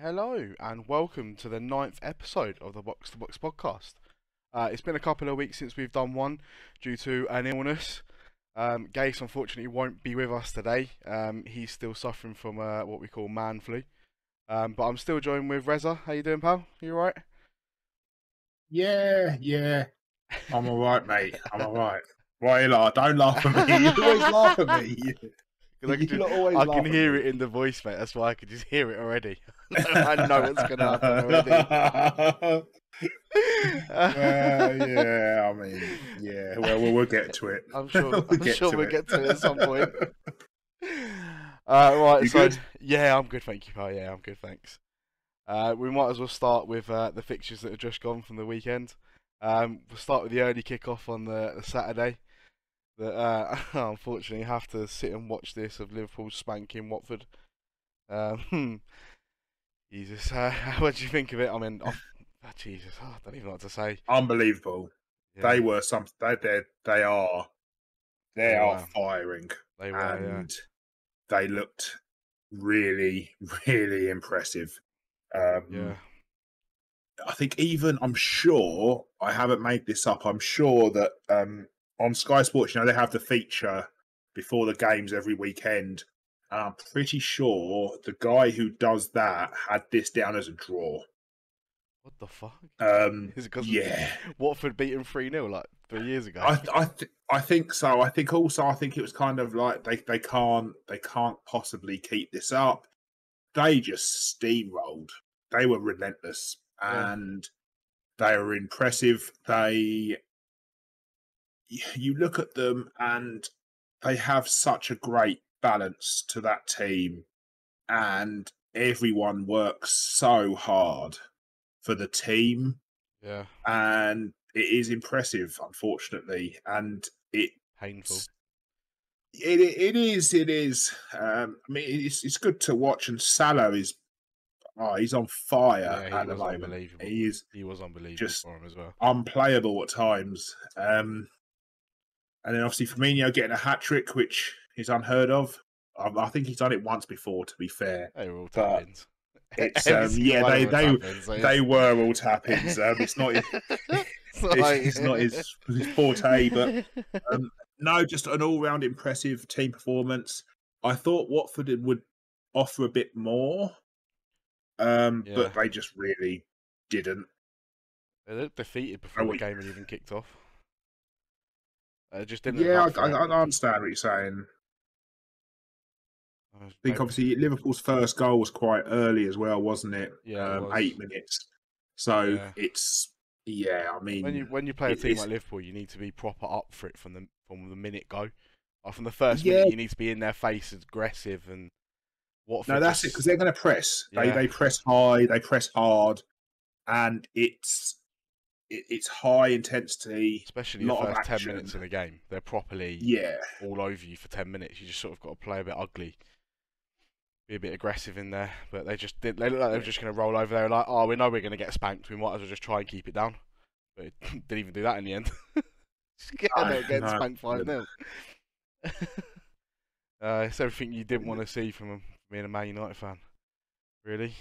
Hello and welcome to the ninth episode of the Box2Box Podcast. It's been a couple of weeks since we've done one due to an illness. Gase unfortunately won't be with us today. He's still suffering from what we call man flu. But I'm still joined with Reza. How you doing, pal? You alright? Yeah. I'm alright, mate. I'm alright. Why, don't laugh at me. You always laugh at me. I can hear it in the voice, mate. That's why I could just hear it already. I know what's going to happen already. We'll get to it. I'm sure we'll get to it at some point. You good? Yeah, I'm good, thank you, pal. Yeah, I'm good, thanks. We might as well start with the fixtures that have just gone from the weekend. We'll start with the early kickoff on the Saturday. That unfortunately have to sit and watch this of Liverpool spanking Watford. Jesus, what do you think of it? I mean, Jesus, I don't even know what to say. Unbelievable. Yeah. They were something. They are firing. They were, and they looked really, really impressive. Yeah. I think I'm sure, I haven't made this up, I'm sure that on Sky Sports, they have the feature before the games every weekend. And I'm pretty sure the guy who does that had this down as a draw. What the fuck? Is it 'cause Watford beaten 3-0 like 3 years ago. I think so. I think it was kind of like they can't possibly keep this up. They just steamrolled. They were relentless and they were impressive. You look at them and they have such a great balance to that team, and everyone works so hard for the team. Yeah. And it is impressive, unfortunately, and painful. It is. I mean, it's good to watch, and Salah is he's on fire at the moment. He was unbelievable just for him as well. Unplayable at times. And then obviously Firmino getting a hat-trick, which is unheard of. I think he's done it once before, to be fair. They were all tap-ins. It's they were all tap-ins. It's not his forte, but no, just an all-round impressive team performance. I thought Watford would offer a bit more, but they just really didn't. They looked defeated before the game had even kicked off. Just didn't. Yeah, I understand what you're saying. I think obviously Liverpool's first goal was quite early as well, wasn't it? Yeah, it was. 8 minutes. So it's I mean, when you play a team like Liverpool, you need to be proper up for it from the minute go. Like from the first minute, you need to be in their face, aggressive, and Watford. No, that's it, because they're going to press. They press high, they press hard, and it's high intensity, especially the first 10 minutes in a game. They're properly all over you for 10 minutes. You just sort of got to play a bit ugly, be a bit aggressive in there. But they just did. They looked like they were just going to roll over there, like, oh, we know we're going to get spanked. We might as well just try and keep it down. But it didn't even do that in the end. They were getting spanked 5-0. It's everything you didn't want to see from being a Man United fan, really.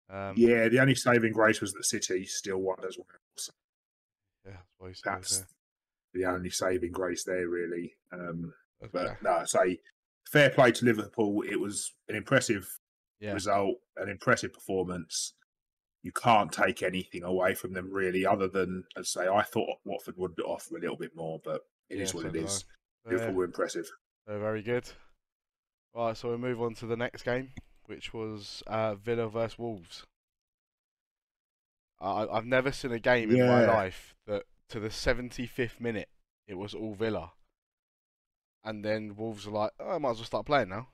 The only saving grace was that City still won as well. So that's the only saving grace there, really. But no, I say fair play to Liverpool. It was an impressive result, an impressive performance. You can't take anything away from them, really, other than, as I say, I thought Watford would offer a little bit more, but it is what it is. Liverpool were impressive. They're very good. Right, so we'll move on to the next game, which was Villa versus Wolves. I've never seen a game in my life that to the 75th minute it was all Villa, and then Wolves were like, "Oh, I might as well start playing now."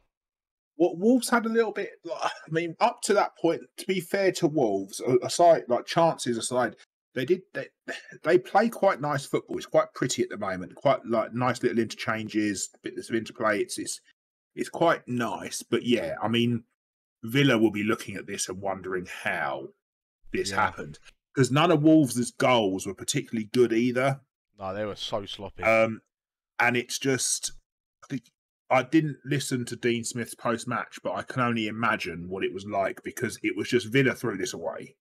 Well, Wolves had a little bit. I mean, up to that point, to be fair to Wolves, aside chances aside, they play quite nice football. It's quite pretty at the moment. Quite like nice little interchanges, bits of interplay. It's quite nice, but I mean, Villa will be looking at this and wondering how this happened, because none of Wolves' goals were particularly good either. No, they were so sloppy. And it's just, I didn't listen to Dean Smith's post-match, but I can only imagine what it was like because it was just Villa threw this away.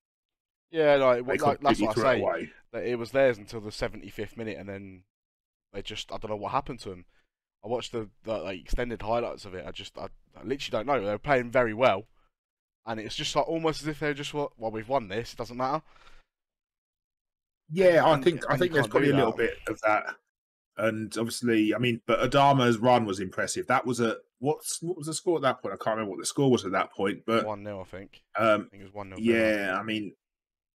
Yeah, that's what I say. Away. That it was theirs until the 75th minute, and then they just, I don't know what happened to them. I watched the extended highlights of it. I literally don't know. They were playing very well, and it's just like almost as if they're just, well, we've won this. It doesn't matter. Yeah, I think there's probably a little bit of that. And obviously, I mean, but Adama's run was impressive. That was what was the score at that point? I can't remember what the score was at that point, but 1-0, I think. I think it was 1-0. Yeah, I mean,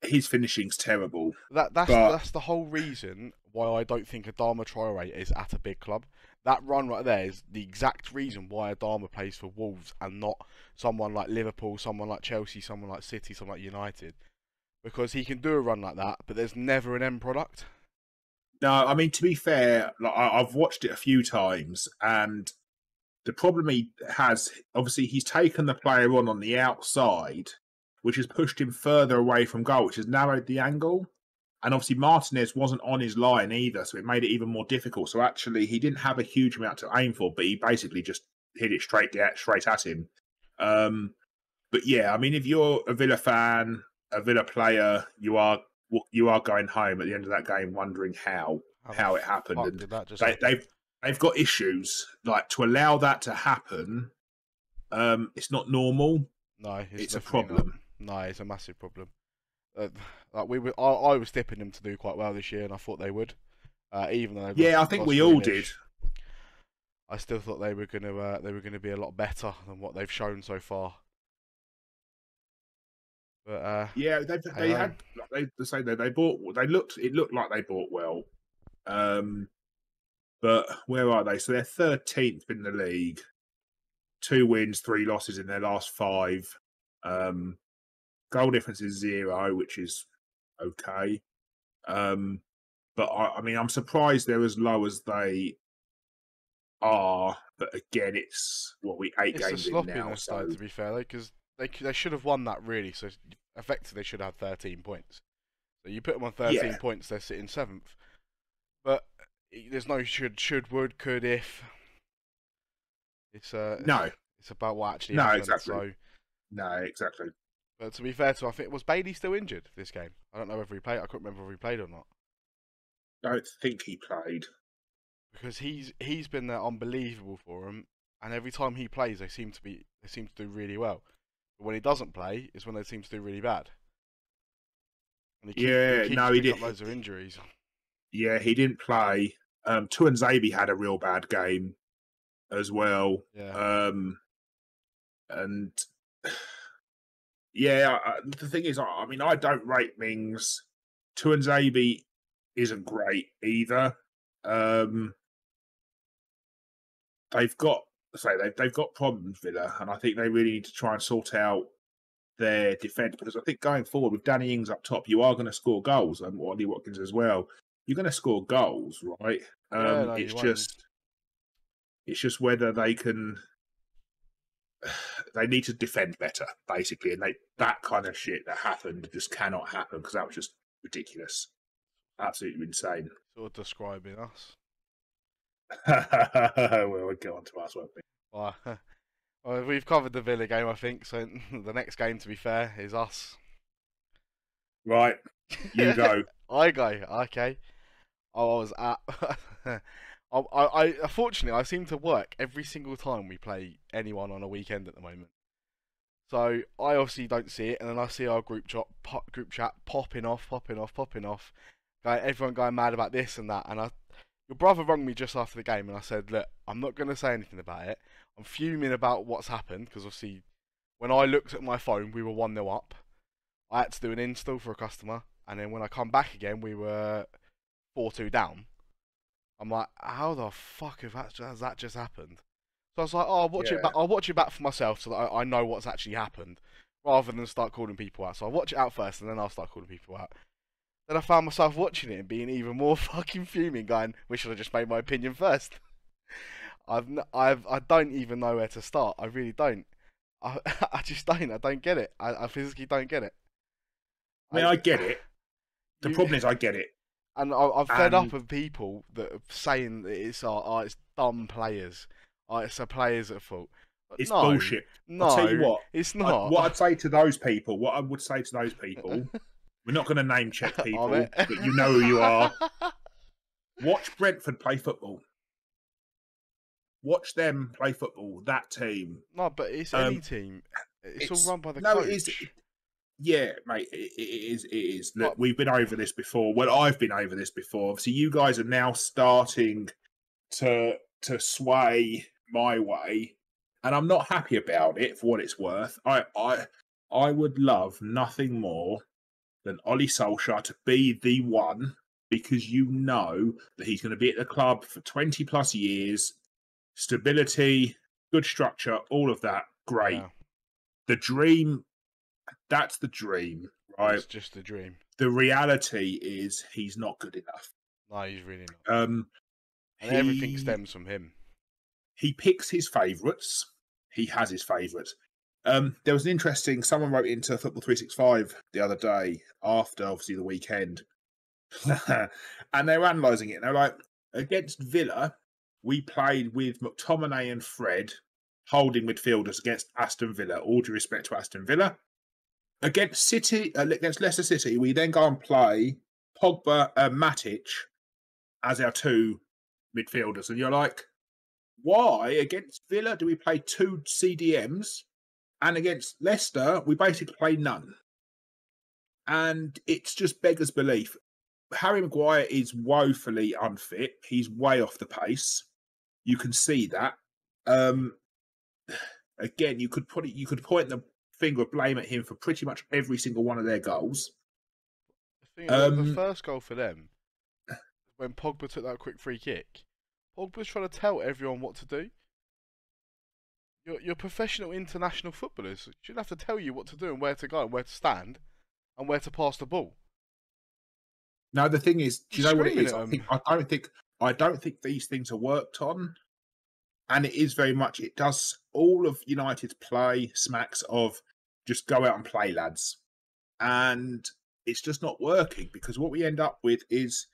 his finishing's terrible. That's the whole reason why I don't think Adama Traore is at a big club. That run right there is the exact reason why Adama plays for Wolves and not someone like Liverpool, someone like Chelsea, someone like City, someone like United. Because he can do a run like that, but there's never an end product. No, I mean, to be fair, like, I've watched it a few times, and the problem he has, obviously, he's taken the player on the outside, which has pushed him further away from goal, which has narrowed the angle. And obviously, Martinez wasn't on his line either, so it made it even more difficult. So actually, he didn't have a huge amount to aim for, but he basically just hit it straight at him. But yeah, I mean, if you're a Villa fan, a Villa player, you are going home at the end of that game wondering how it happened. And they've got issues. Like, to allow that to happen, it's not normal. No, it's a problem. No, it's a massive problem. I was tipping them to do quite well this year, and I thought they would. Even though I think we all did. I still thought they were gonna be a lot better than what they've shown so far. But it looked like they bought well. But where are they? So they're 13th in the league. 2 wins, 3 losses in their last 5. Goal difference is 0, which is okay. But I mean, I'm surprised they're as low as they are. But again, it's 8 games in now. So to be fair, because they should have won that really. So effectively, they should have 13 points. So you put them on 13 points, they're sitting 7th. But there's no should, would, could, if. It's It's about what actually happened. Exactly. No, exactly. But to be fair to, I think, was Bailey still injured this game? I don't know whether he played. I couldn't remember if he played or not. I don't think he played. Because he's been there unbelievable for him, and every time he plays, they seem to do really well. But when he doesn't play, is when they seem to do really bad. And he did up loads of injuries. Yeah, he didn't play. Tuanzebe had a real bad game as well. Yeah. And yeah, the thing is, I mean, I don't rate Mings. Tuanzebe isn't great either. They've got problems, Villa, and I think they really need to try and sort out their defence, because I think going forward with Danny Ings up top, you are going to score goals, and Ollie Watkins as well. You're going to score goals, right? It's just whether they can. They need to defend better, basically, and that kind of shit that happened just cannot happen, because that was just ridiculous, absolutely insane. Sort of describing us. Well, we'll go on to us, won't we? Well, we've covered the Villa game, I think. So the next game, to be fair, is us. Right, you go. I go. Okay. I was at. Unfortunately, I seem to work every single time we play anyone on a weekend at the moment. So I obviously don't see it, and then I see our group chat popping off. Everyone going mad about this and that, and your brother rang me just after the game, and I said, look, I'm not going to say anything about it. I'm fuming about what's happened, because obviously, when I looked at my phone, we were 1-0 up. I had to do an install for a customer, and then when I come back again, we were 4-2 down. I'm like, how the fuck has that just happened? So I was like, oh, I'll watch it back for myself, so that I know what's actually happened, rather than start calling people out. So I'll watch it out first, and then I'll start calling people out. Then I found myself watching it and being even more fucking fuming, going, we should have just made my opinion first. I don't even know where to start. I really don't. I just don't. I don't get it. I physically don't get it. I mean, I get it. The problem is, I get it. And I'm fed up of people that are saying that it's dumb players. oh, it's the players at fault. It's No, bullshit. no, I'll tell you what. it's not. What I would say to those people, we're not going to name check people, but you know who you are. Watch Brentford play football. Watch them play football. That team. No, but it's any team. It's all run by the coach. It is. Yeah, mate, it is. It is. Look, we've been over this before. Well, I've been over this before. Obviously, you guys are now starting to sway my way, and I'm not happy about it for what it's worth. I would love nothing more than Ollie Solskjaer to be the one, because you know that he's going to be at the club for 20 plus years, stability, good structure, all of that. Great. Yeah. The dream, that's the dream, right? It's just a dream. The reality is he's not good enough. No, he's really not. And everything stems from him. He picks his favourites. He has his favourites. There was an interesting, someone wrote into Football 365 the other day after, obviously, the weekend. And they were analysing it. And they were like, against Villa, we played with McTominay and Fred holding midfielders against Aston Villa. All due respect to Aston Villa. Against Leicester City, we then go and play Pogba and Matic as our two midfielders. And you're like, why against Villa do we play two CDMs? And against Leicester, we basically play none. And it's just beggars belief. Harry Maguire is woefully unfit. He's way off the pace. You can see that. Again, you could point the finger of blame at him for pretty much every single one of their goals. The first goal for them, when Pogba took that quick free kick, Pogba's trying to tell everyone what to do. You're professional international footballers. You shouldn't have to tell you what to do and where to go and where to stand and where to pass the ball. No, the thing is, do you know what it is? I don't think these things are worked on. And it is very much, it does, all of United's play smacks of just go out and play, lads. And it's just not working, because what we end up with is,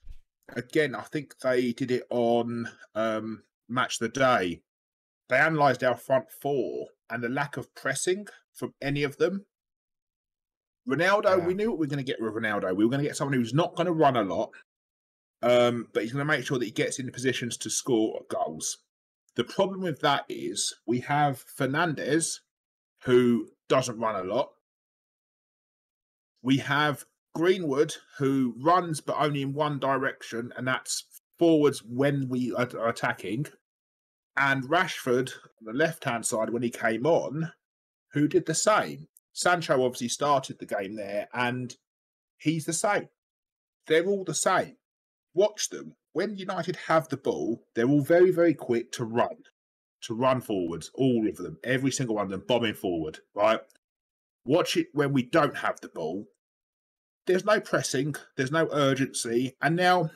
again, I think they did it on Match of the Day. They analysed our front four and the lack of pressing from any of them. Ronaldo, we knew what we were going to get with Ronaldo. We were going to get someone who's not going to run a lot, but he's going to make sure that he gets into positions to score goals. The problem with that is we have Fernandes, who doesn't run a lot. We have Greenwood, who runs but only in one direction, and that's forwards when we are attacking. And Rashford, on the left-hand side, when he came on, who did the same. Sancho obviously started the game there, and he's the same. They're all the same. Watch them. When United have the ball, they're all very, very quick to run forwards, all of them, every single one of them bombing forward, right? Watch it when we don't have the ball. There's no pressing, there's no urgency, and now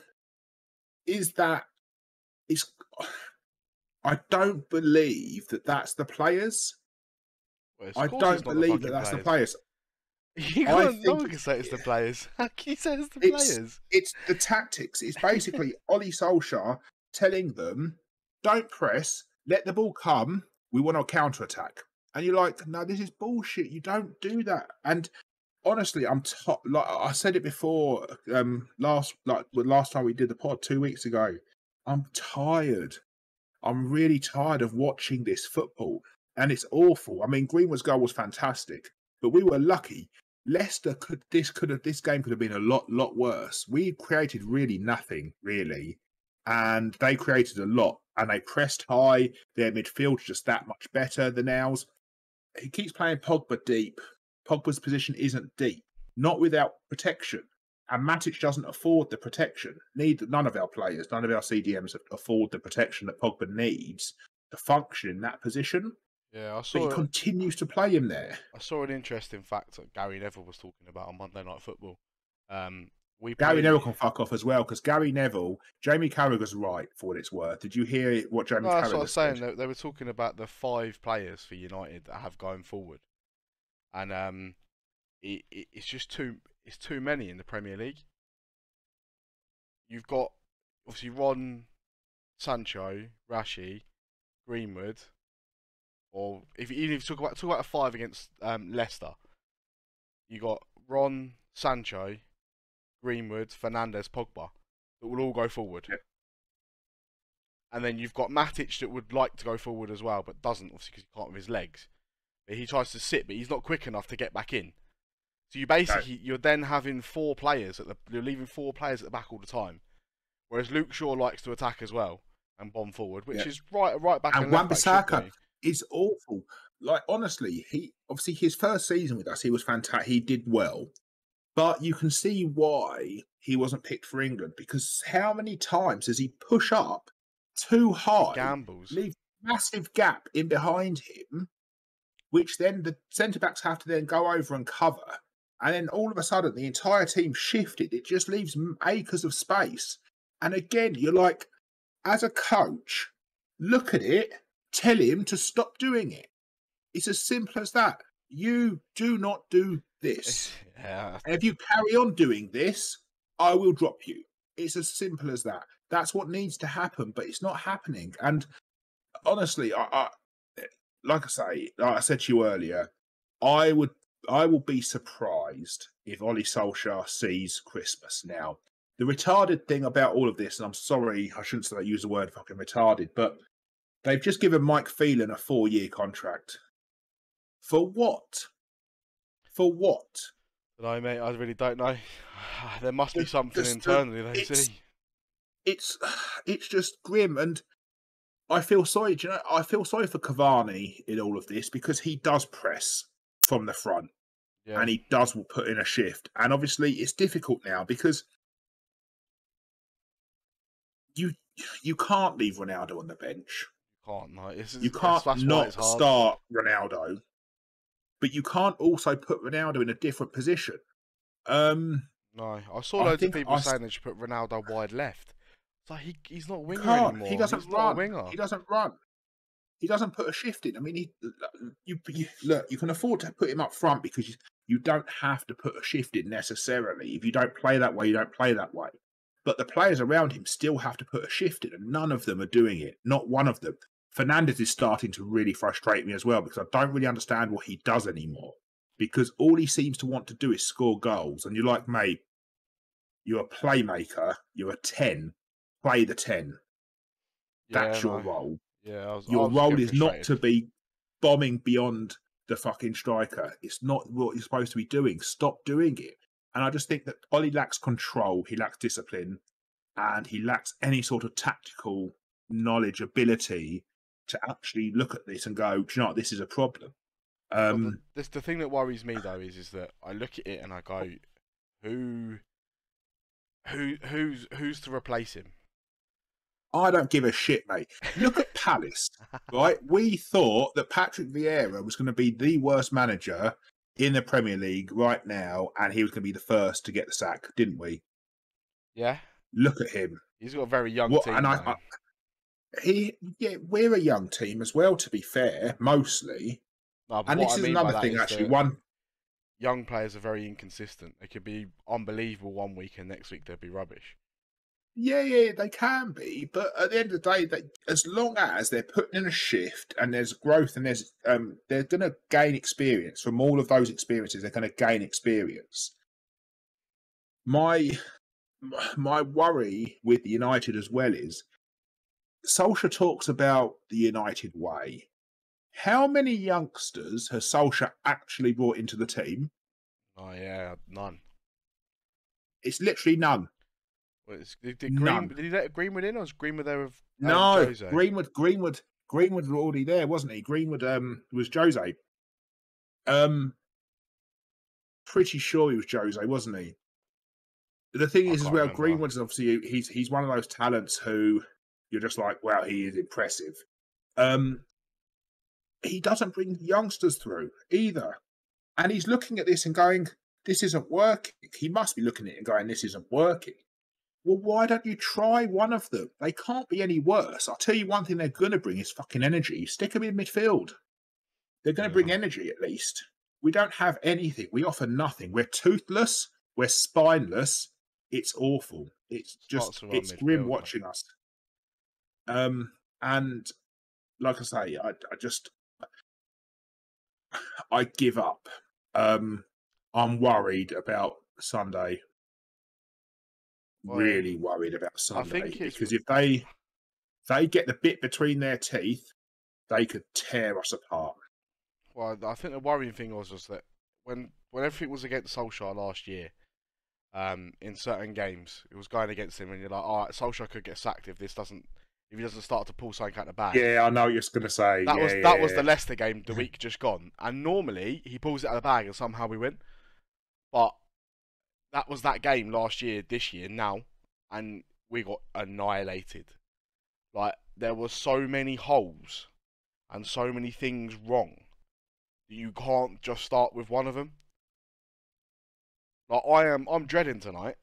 I don't believe that that's the players. Well, I don't believe that that's the players. No one can say it's the players. How can you say it's the players? It's the tactics. It's basically Ollie Solskjaer telling them, don't press, let the ball come, we want to counter-attack. And you're like, no, this is bullshit. You don't do that. And honestly, like I said it before, last time we did the pod 2 weeks ago, I'm tired. I'm really tired of watching this football. And it's awful. I mean, Greenwood's goal was fantastic, but we were lucky. Leicester this game could have been a lot worse. We created really nothing, really, and they created a lot. And they pressed high. Their midfield's just that much better than ours. He keeps playing Pogba deep. Pogba's position isn't deep, not without protection. And Matic doesn't afford the protection. None of our players, none of our CDMs afford the protection that Pogba needs to function in that position. Yeah, but he continues to play him there. I saw an interesting fact that Gary Neville was talking about on Monday Night Football. Gary Neville can fuck off as well, because Gary Neville, Jamie Carragher's right for what it's worth. Did you hear what Jamie Carragher said? That's what I was saying. They were talking about the 5 players for United that have going forward, and it's just too many in the Premier League. You've got obviously Ron, Sancho, Rashi, Greenwood, or even if you talk about a 5 against Leicester, you got Ron, Sancho, Greenwood, Fernandes, Pogba that will all go forward. Yep. And then you've got Matic that would like to go forward as well, but doesn't, obviously, because he can't with his legs. But he tries to sit, but he's not quick enough to get back in. So you're then having 4 players you're leaving 4 players at the back all the time. Whereas Luke Shaw likes to attack as well and bomb forward, which is right back. And Wan-Bissaka is awful. Like, honestly, obviously his first season with us, he was fantastic. He did well. But you can see why he wasn't picked for England, because how many times does he push up too high, gambles, leave massive gap in behind him, which then the centre-backs have to then go over and cover. And then all of a sudden, the entire team shifted. It just leaves acres of space. And again, you're like, as a coach, look at it, tell him to stop doing it. It's as simple as that. You do not do this. Yeah. And if you carry on doing this, I will drop you. It's as simple as that. That's what needs to happen, but it's not happening. And honestly, like I said to you earlier, I will be surprised if Ollie Solskjaer sees Christmas. Now, the retarded thing about all of this, and I'm sorry, I shouldn't use the word fucking retarded, but they've just given Mike Phelan a 4-year contract. For what? For what? No, mate, I really don't know. There must be something internally they see. It's just grim, and I feel sorry. Do you know, I feel sorry for Cavani in all of this, because he does press from the front, and he does put in a shift. And obviously, it's difficult now because you can't leave Ronaldo on the bench. You can't not start Ronaldo, but you can't also put Ronaldo in a different position. No, I saw loads of people saying they should put Ronaldo wide left. It's like he's not a winger anymore. He doesn't run. He doesn't run. He doesn't put a shift in. I mean, look, you can afford to put him up front because you don't have to put a shift in necessarily. If you don't play that way, you don't play that way. But the players around him still have to put a shift in, and none of them are doing it. Not one of them. Fernandes is starting to really frustrate me as well, because I don't really understand what he does anymore. Because all he seems to want to do is score goals. And you're like, mate, you're a playmaker. You're a 10. Play the 10. That's your role. Yeah, your role is not to be bombing beyond the fucking striker. It's not what you're supposed to be doing. Stop doing it. And I just think that Ollie lacks control. He lacks discipline. And he lacks any sort of tactical knowledge, ability to actually look at this and go, do you know what, this is a problem. The thing that worries me though is that I look at it and I go, who's to replace him? I don't give a shit, mate. Look at Palace, right? We thought that Patrick Vieira was going to be the worst manager in the Premier League right now, and he was going to be the first to get the sack, didn't we? Yeah. Look at him. He's got a very young team. And we're a young team as well, to be fair, mostly. No, and this is another thing, actually. Young players are very inconsistent. They could be unbelievable one week, and next week they'll be rubbish. Yeah, they can be. But at the end of the day, as long as they're putting in a shift and there's growth and they're going to gain experience from all of those experiences, they're going to gain experience. My worry with United as well is Solskjaer talks about the United way. How many youngsters has Solskjaer actually brought into the team? Oh, yeah, none. It's literally none. Did he let Greenwood in, or was Greenwood there with No, Jose? Greenwood was already there, wasn't he? Greenwood was Jose. Pretty sure he was Jose, wasn't he? The thing is as well, Greenwood's obviously he's one of those talents who you're just like, wow, he is impressive. He doesn't bring youngsters through either. And he's looking at this and going, this isn't working. He must be looking at it and going, this isn't working. Well, why don't you try one of them? They can't be any worse. I'll tell you one thing they're going to bring is fucking energy. Stick them in midfield. They're going to bring energy at least. We don't have anything. We offer nothing. We're toothless. We're spineless. It's awful. It's just, it's grim watching us. And like I say, I give up. I'm worried about Sunday. Really worried about Sunday because if they get the bit between their teeth, they could tear us apart. Well, I think the worrying thing was that when everything was against Solskjaer last year, in certain games, it was going against him, and you're like, all right, Solskjaer could get sacked if he doesn't start to pull something out the bag. Yeah, I know what you're going to say. That was the Leicester game the week just gone, and normally he pulls it out of the bag and somehow we win, but that was that game last year, this year now, and we got annihilated. Like, there were so many holes and so many things wrong that you can't just start with one of them. Like, I'm dreading tonight.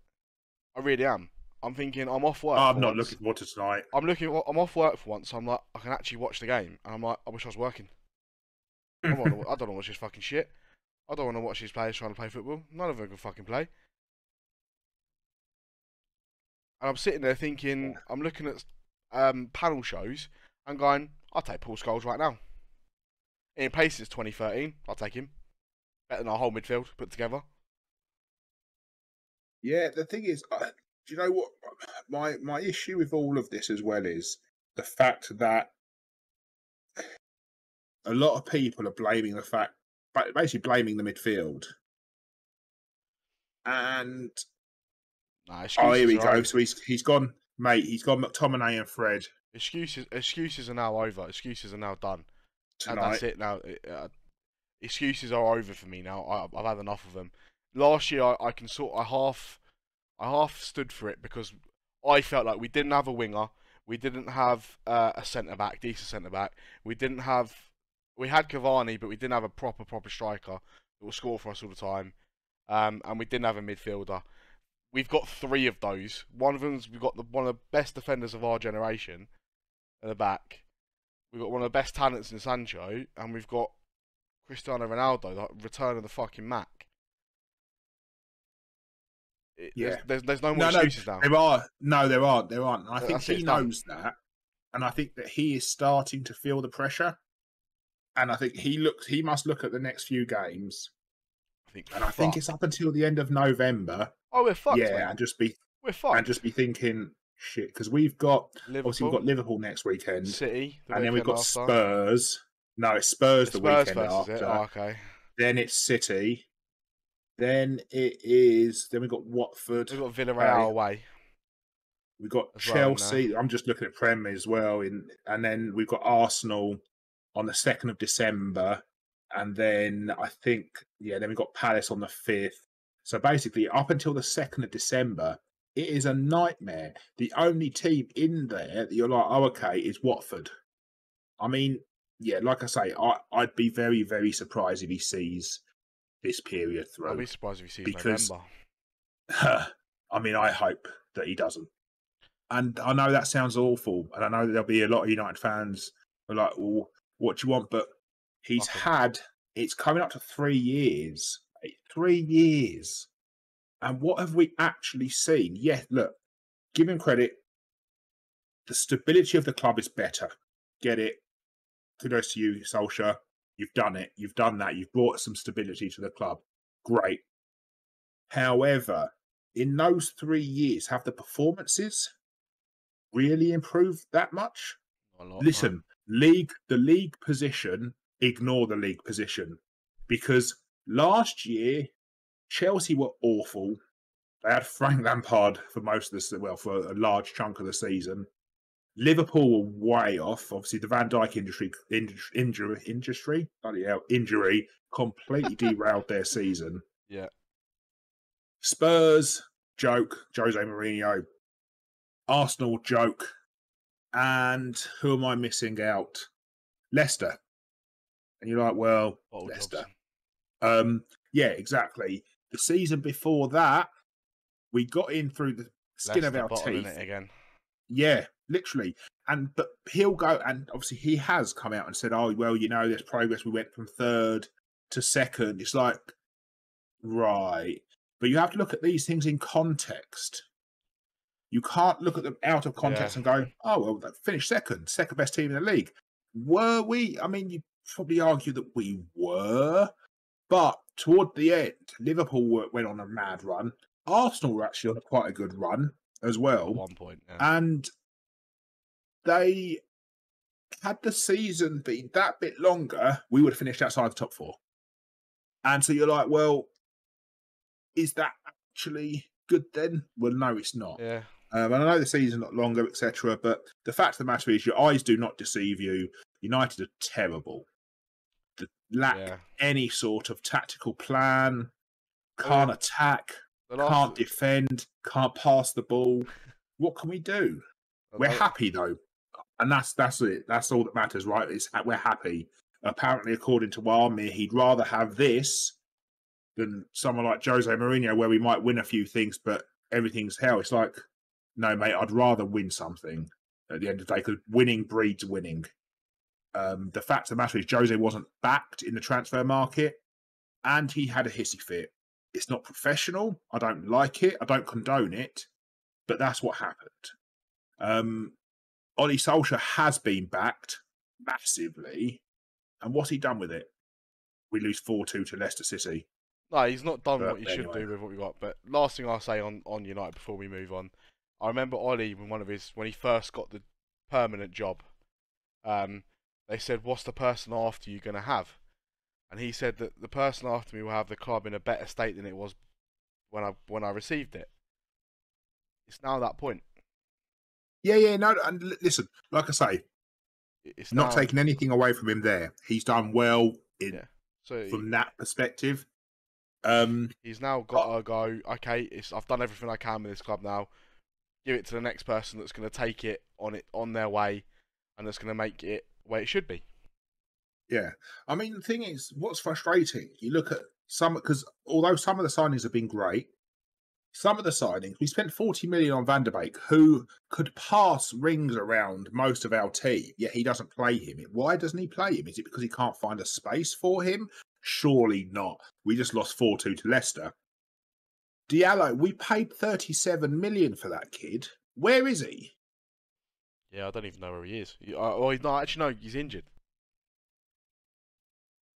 I really am. I'm thinking I'm off work. I'm not looking forward to tonight. I'm off work for once. So I'm like, I can actually watch the game, and I'm like, I wish I was working. I don't want to watch this fucking shit. I don't want to watch these players trying to play football. None of them can fucking play. And I'm sitting there thinking, I'm looking at panel shows and going, I'll take Paul Scholes right now. Ian Pace is 2013. I'll take him. Better than our whole midfield put together. Yeah, the thing is, do you know what? My issue with all of this as well is the fact that a lot of people are blaming basically blaming the midfield. And here we go. So he's gone, mate. He's gone McTominay and Fred. Excuses are now over. Excuses are now done. Tonight. And that's it now. Excuses are over for me now. I've had enough of them. Last year, I half stood for it because I felt like we didn't have a winger, we didn't have a centre back, decent centre back. We had Cavani, but we didn't have a proper striker that will score for us all the time. And we didn't have a midfielder. We've got three of those. One of them's we've got one of the best defenders of our generation at the back. We've got one of the best talents in Sancho, and we've got Cristiano Ronaldo, the return of the fucking Mac. There's no more excuses now. There aren't. And I think he knows that, and I think that he is starting to feel the pressure. And I think he must look at the next few games. I think it's up until the end of November. Oh, we're fucked. Yeah, we're fucked. And just be thinking, shit, because we've got Liverpool next weekend, City, and then we've got Spurs. No, it's Spurs the weekend after. Oh, okay. Then it's City. Then we've got Watford. We've got Villarreal away. We've got Chelsea. I'm just looking at Prem as well. And then we've got Arsenal on the 2nd of December. And then I think, then we've got Palace on the 5th. So basically, up until the 2nd of December, it is a nightmare. The only team in there that you're like, oh, okay, is Watford. I mean, like I say, I'd be very, very surprised if he sees this period through. I'd be surprised if he sees November. I mean, I hope that he doesn't. And I know that sounds awful, and I know that there'll be a lot of United fans who are like, well, what do you want? But it's coming up to 3 years. 3 years. And what have we actually seen? Yeah, look, give him credit. The stability of the club is better. Get it. Kudos to you, Solskjaer. You've done it. You've done that. You've brought some stability to the club. Great. However, in those 3 years, have the performances really improved that much? Listen, the league position, ignore the league position. Because last year, Chelsea were awful. They had Frank Lampard for for a large chunk of the season. Liverpool were way off. Obviously, the Van Dijk injury completely derailed their season. Yeah. Spurs, joke, Jose Mourinho. Arsenal, joke. And who am I missing out? Leicester. And you're like, well, Leicester. Yeah, exactly. The season before that, we got in through the skin of our teeth. It again. Yeah, literally. But he'll go, and obviously he has come out and said, oh, well, there's progress. We went from 3rd to 2nd. It's like, right. But you have to look at these things in context. You can't look at them out of context and go, oh, well, they finished second best team in the league. Were we? I mean, you probably argue that we were, but toward the end, Liverpool went on a mad run. Arsenal were actually on quite a good run as well. At one point, yeah. And they had the season been that bit longer, we would have finished outside the top 4. And so you're like, well, is that actually good then? Well, no, it's not. Yeah. And I know the season's not longer, etc. But the fact of the matter is, your eyes do not deceive you. United are terrible. They lack any sort of tactical plan. Can't attack. Can't defend. Can't pass the ball. What can we do? We're happy though, and that's it. That's all that matters, right? We're happy. Apparently, according to Warmir, he'd rather have this than someone like Jose Mourinho, where we might win a few things, but everything's hell. It's like, no, mate, I'd rather win something at the end of the day, because winning breeds winning. The fact of the matter is, Jose wasn't backed in the transfer market, and he had a hissy fit. It's not professional. I don't like it. I don't condone it, but that's what happened. Ollie Solskjaer has been backed massively, and what's he done with it? We lose 4-2 to Leicester City. No, he's not done what he should do with what we got. But last thing I'll say on United before we move on, I remember Ollie when he first got the permanent job. They said, "What's the person after you going to have?" And he said that the person after me will have the club in a better state than it was when I received it. It's now that point. Yeah, no, and listen, like I say, it's not taking anything away from him there. He's done well from that perspective. He's now got to go, okay, I've done everything I can with this club now. Give it to the next person that's going to take it on their way, and that's going to make it where it should be. Yeah. I mean, the thing is, what's frustrating, you look at because although some of the signings have been great, some of the signings, we spent 40 million on Van der Beek, who could pass rings around most of our team, yet he doesn't play him. Why doesn't he play him? Is it because he can't find a space for him? Surely not. We just lost 4-2 to Leicester. Diallo, we paid 37 million for that kid. Where is he? Yeah, I don't even know where he is. He's injured.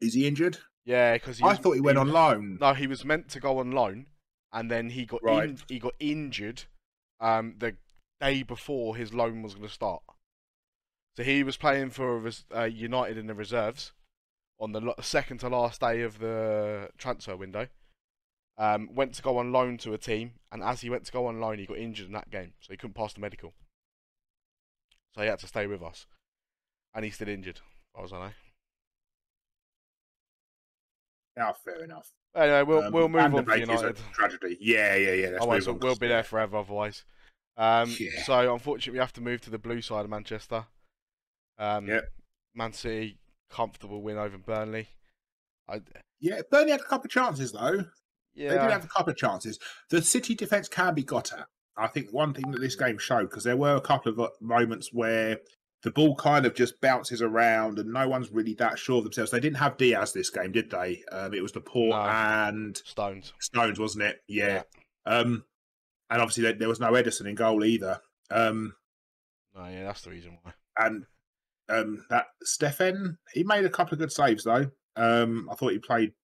Is he injured? Yeah, because I thought he went on loan. No, he was meant to go on loan, and then he got injured the day before his loan was going to start. So he was playing for United in the reserves on the second to last day of the transfer window. Went to go on loan to a team, and as he went to go on loan, he got injured in that game, so he couldn't pass the medical. So he had to stay with us, and he's still injured, as far as I know. Yeah, fair enough. Anyway, we'll move on to United. Tragedy. Yeah. We'll be there forever otherwise. So unfortunately, we have to move to the blue side of Manchester. Man City, comfortable win over Burnley. Burnley had a couple of chances though. Yeah, they did have a couple of chances. The City defence can be got at. I think one thing that this game showed, because there were a couple of moments where the ball kind of just bounces around and no one's really that sure of themselves. They didn't have Diaz this game, did they? It was Laporte and Stones, wasn't it? Yeah. And obviously there was no Edison in goal either. That's the reason why. And that Stefan, he made a couple of good saves though. I thought he played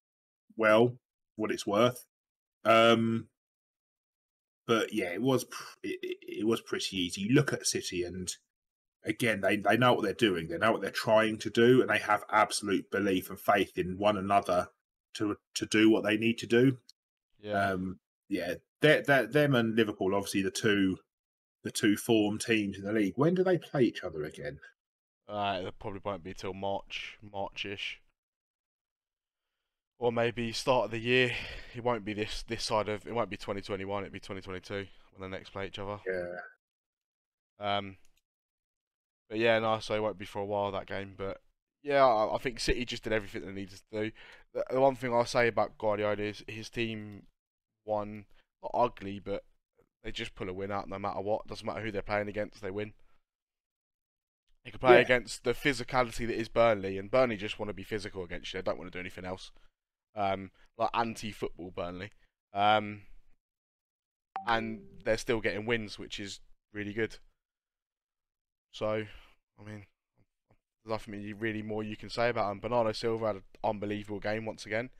well, what it's worth. But yeah, it was pretty easy. You look at City, and again, they know what they're doing. They know what they're trying to do, and they have absolute belief and faith in one another to do what they need to do. Yeah, them and Liverpool, obviously the two form teams in the league. When do they play each other again? It probably won't be till March-ish. Or maybe start of the year. It won't be this side of. It won't be 2021. It'll be 2022 when they next play each other. Yeah. But yeah, no. So it won't be for a while that game. But yeah, I think City just did everything they needed to do. The one thing I'll say about Guardiola is his team won, not ugly, but they just pull a win out no matter what. Doesn't matter who they're playing against, they win. They can play against the physicality that is Burnley, and Burnley just want to be physical against you. They don't want to do anything else. Like anti-football Burnley, and they're still getting wins, which is really good. So, I mean, There's nothing really more you can say about him. Bernardo Silva had an unbelievable game once again.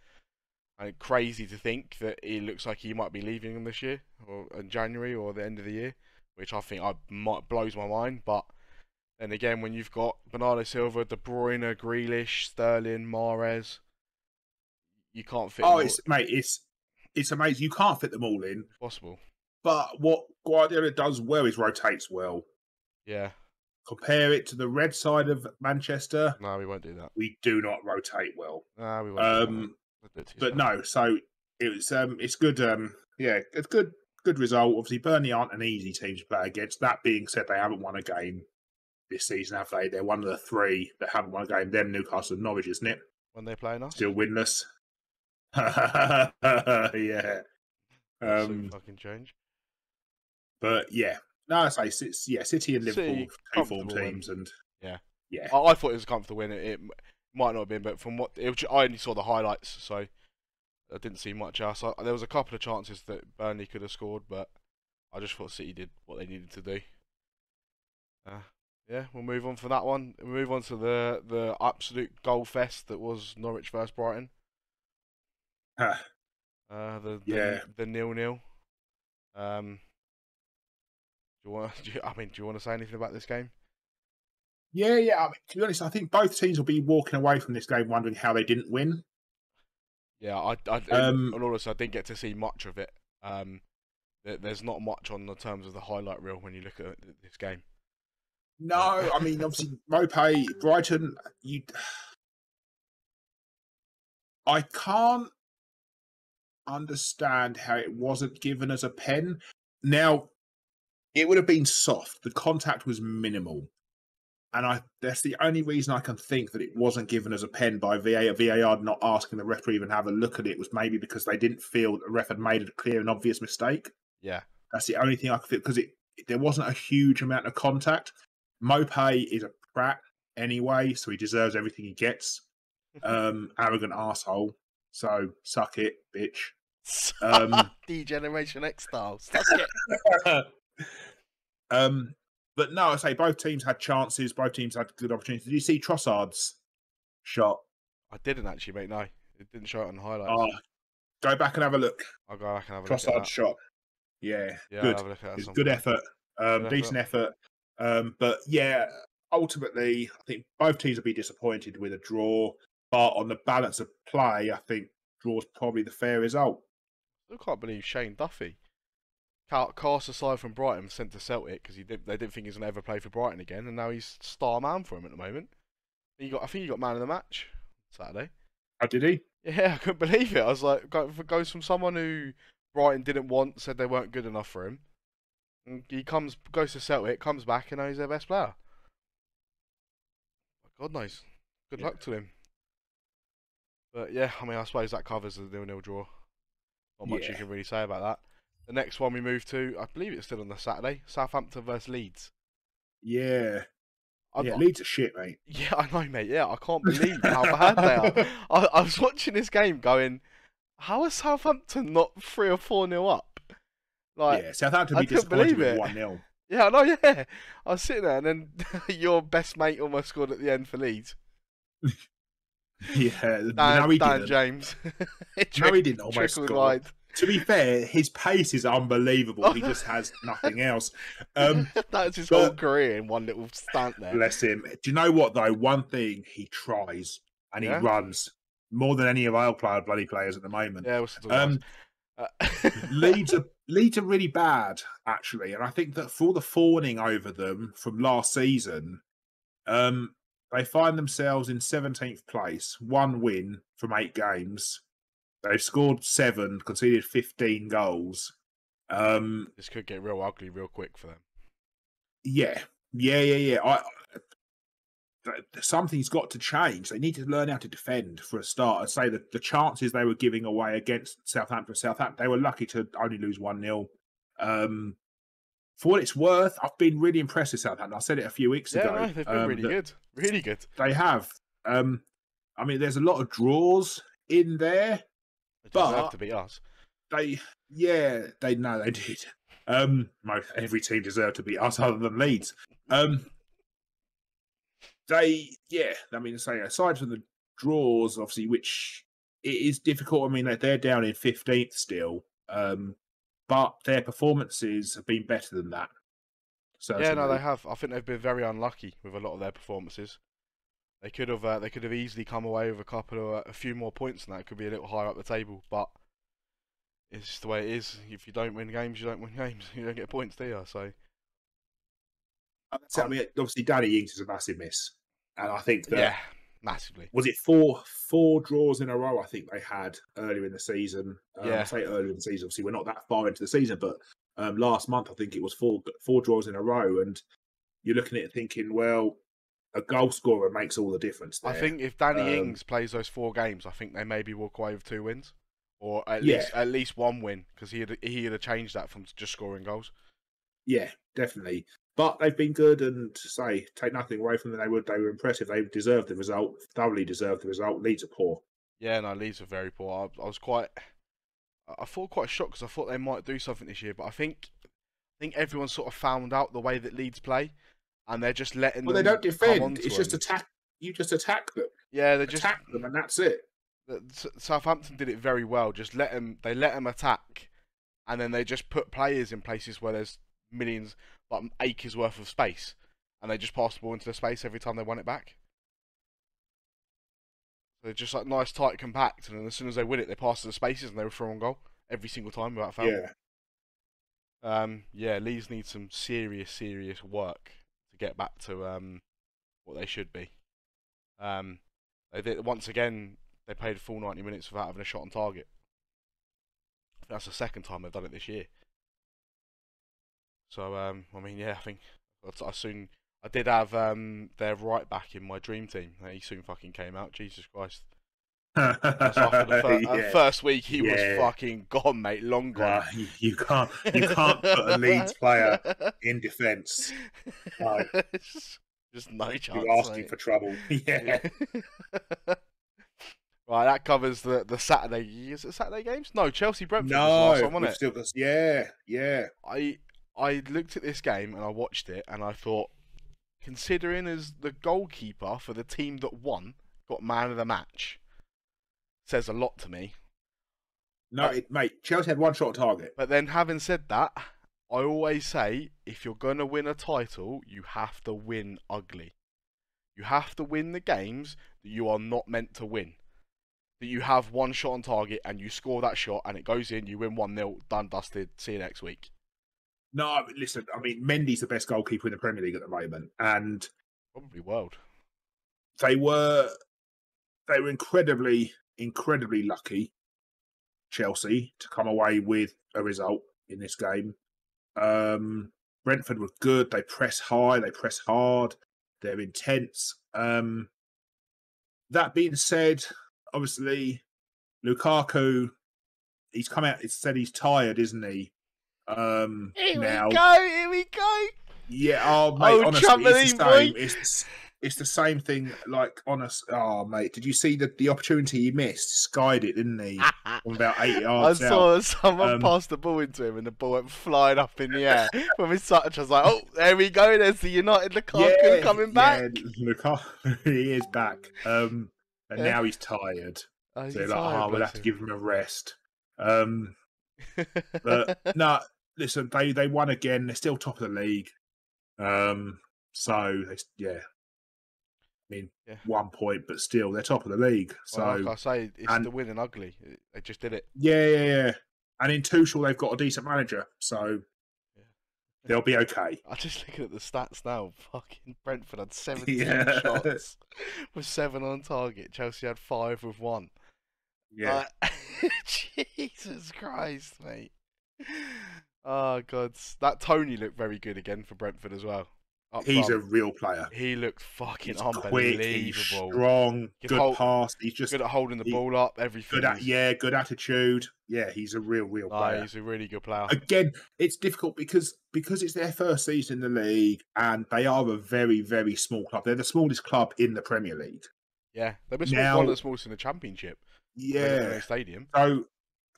And crazy to think that it looks like he might be leaving him this year, or in January or the end of the year, which I think blows my mind. But then again, when you've got Bernardo Silva, De Bruyne, Grealish, Sterling, Mahrez, you can't fit. Oh, it's amazing. You can't fit them all in. Possible. But what Guardiola does well is rotates well. Yeah. Compare it to the red side of Manchester. No, we won't do that. We do not rotate well. No, we won't. Do that. But no, so it's good. It's good result. Obviously, Burnley aren't an easy team to play against. That being said, they haven't won a game this season, have they? They're one of the three that haven't won a game. Them, Newcastle, and Norwich, isn't it? When they're playing us, still winless. Yeah. Fucking change. But yeah, no, I say City and Liverpool, two form teams, and yeah. I thought it was a comfortable win. It might not have been, but from what I only saw the highlights, so I didn't see much else. There was a couple of chances that Burnley could have scored, but I just thought City did what they needed to do. Yeah, we'll move on from that one. We'll move on to the absolute goal fest that was Norwich versus Brighton. The 0-0. Do you want to say anything about this game? Yeah. I mean, to be honest, I think both teams will be walking away from this game wondering how they didn't win. Yeah, and also I didn't get to see much of it. There's not much on the terms of the highlight reel when you look at this game. No, I mean, obviously, Mopay, Brighton, I can't understand how it wasn't given as a pen. Now, it would have been soft. The contact was minimal. And that's the only reason I can think that it wasn't given as a pen by VAR. VAR not asking the ref to even have a look at it was maybe because they didn't feel that the ref had made a clear and obvious mistake. Yeah. That's the only thing I could think, because there wasn't a huge amount of contact. Mopay is a prat anyway, so he deserves everything he gets. Arrogant arsehole. So, suck it, bitch. D-Generation X style. Suck it. But no, I say both teams had chances. Both teams had good opportunities. Did you see Trossard's shot? I didn't actually, mate. No, it didn't show it on the highlights. Go back and have a look. I'll go back and have a look. Trossard's shot. Yeah, good. I'll have a look at that. Good effort. Decent effort. But yeah, ultimately, I think both teams will be disappointed with a draw. But on the balance of play, I think draw's probably the fair result. I can't believe Shane Duffy, cast aside from Brighton, sent to Celtic because they didn't think he was going to ever play for Brighton again, and now he's star man for him at the moment. I think he got man of the match Saturday. Oh, did he? Yeah, I couldn't believe it. I was like, goes from someone who Brighton didn't want, said they weren't good enough for him, and he goes to Celtic, comes back, and now he's their best player. God knows. Good luck to him. But yeah, I mean, I suppose that covers the 0-0 draw. Not much you can really say about that. The next one we move to, I believe it's still on the Saturday, Southampton versus Leeds. Yeah. Leeds are shit, mate. Yeah, I know, mate. Yeah, I can't believe how bad they are. I was watching this game going, how are Southampton not 3 or 4-0 up? Like, Southampton be disappointed with 1-0. Yeah, I know, yeah. I was sitting there and then your best mate almost scored at the end for Leeds. Yeah, Dan James. No, he didn't almost score. To be fair, his pace is unbelievable. He just has nothing else. That's his whole career in one little stunt there. Bless him. Do you know what, though? One thing, he tries and he runs more than any of our bloody players at the moment. Yeah, Leeds are really bad, actually. And I think that for the fawning over them from last season, they find themselves in 17th place, 1 win from 8 games. They've scored 7, conceded 15 goals. This could get real ugly real quick for them. Yeah. Something's got to change. They need to learn how to defend for a start. I'd say that the chances they were giving away against Southampton, they were lucky to only lose 1-0. For what it's worth, I've been really impressed with Southampton. I said it a few weeks ago. Yeah, they've been really good. Really good. They have. I mean, there's a lot of draws in there. They deserve to beat us. They did. Every team deserved to beat us other than Leeds. I mean, say aside from the draws, obviously, which it is difficult. I mean, they're down in 15th still, but their performances have been better than that. Certainly. Yeah, no, they have. I think they've been very unlucky with a lot of their performances. They could have easily come away with a few more points than that. It could be a little higher up the table, but it's just the way it is. If you don't win games, you don't win games. You don't get points, do you? So. I mean, obviously, Danny Ings is a massive miss, and I think that massively. Was it four draws in a row? I think they had earlier in the season. I say earlier in the season. Obviously, we're not that far into the season, but last month I think it was four draws in a row, and you're looking at it thinking, well, a goal scorer makes all the difference there. I think if Danny Ings plays those 4 games, I think they maybe walk away with 2 wins, or at least 1 win, because he'd have changed that from just scoring goals. Yeah, definitely. But they've been good, and take nothing away from them. They were impressive. They deserved the result, thoroughly deserved the result. Leeds are poor. Yeah, no, Leeds are very poor. I thought quite shocked because I thought they might do something this year, but I think everyone sort of found out the way that Leeds play, and they're just letting them. Well, they don't defend. It's just them. attack. You just attack them. Yeah, they just attack them, and that's it. Southampton did it very well. They let them attack, and then they just put players in places where there's millions, like acres worth of space, and they just pass the ball into the space every time they won it back. So they're just like nice, tight, compact, and then as soon as they win it, they pass to the spaces and they were through on goal every single time without foul. Yeah. Leeds need some serious work to get back to what they should be. They did once again. They played full 90 minutes without having a shot on target. I think that's the second time they've done it this year. So, I mean, I think I did have their right back in my dream team. He soon fucking came out. Jesus Christ. After the first week, he was fucking gone, mate. Long gone. You can't put a Leeds player in defence. No. Just no chance. You're asking for trouble. Yeah. Right, that covers the Saturday. Is it Saturday games? No, Chelsea Brentford was the last one, wasn't it? Yeah. I looked at this game and I watched it and I thought, considering as the goalkeeper for the team that won got man of the match, says a lot to me. No, mate, Chelsea had 1 shot on target. But then having said that, I always say, if you're going to win a title, you have to win ugly. You have to win the games that you are not meant to win. That you have 1 shot on target and you score that shot and it goes in, you win 1-0, done, dusted, see you next week. No, listen, I mean, Mendy's the best goalkeeper in the Premier League at the moment, and probably world. They were incredibly lucky, Chelsea, to come away with a result in this game. Brentford were good. They press high, they press hard, they're intense. That being said, obviously, Lukaku, he's come out, it's said he's tired, isn't he? Here we go. Yeah, oh mate, honestly, it's the same thing. Like, honest, oh mate, did you see the opportunity he missed? Skied it, didn't he? From about 8 yards I saw someone pass the ball into him, and the ball went flying up in the air from his touch. I was like, oh, there we go. There's the United Lukaku coming back. Yeah, Lukaku, he is back. And now he's tired. So they're like, we'll have to give him a rest. But no, listen, they won again. They're still top of the league. So I mean, 1 point, but still they're top of the league. So like I say, it's the winning ugly. They just did it. Yeah. And in Tuchel, they've got a decent manager, so they'll be okay. I'm just looking at the stats now. Fucking Brentford had 17 shots with 7 on target. Chelsea had 5 with 1. Yeah. Jesus Christ, mate. Oh, God. That Tony looked very good again for Brentford as well. He's a real player. He looked fucking unbelievable. Quick, he's strong, good pass. He's just good at holding the ball up, everything. Good attitude. Yeah, he's a real player. He's a really good player. Again, it's difficult because it's their first season in the league and they are a very, very small club. They're the smallest club in the Premier League. Yeah, they're one of the smallest in the Championship. Yeah. Stadium. So,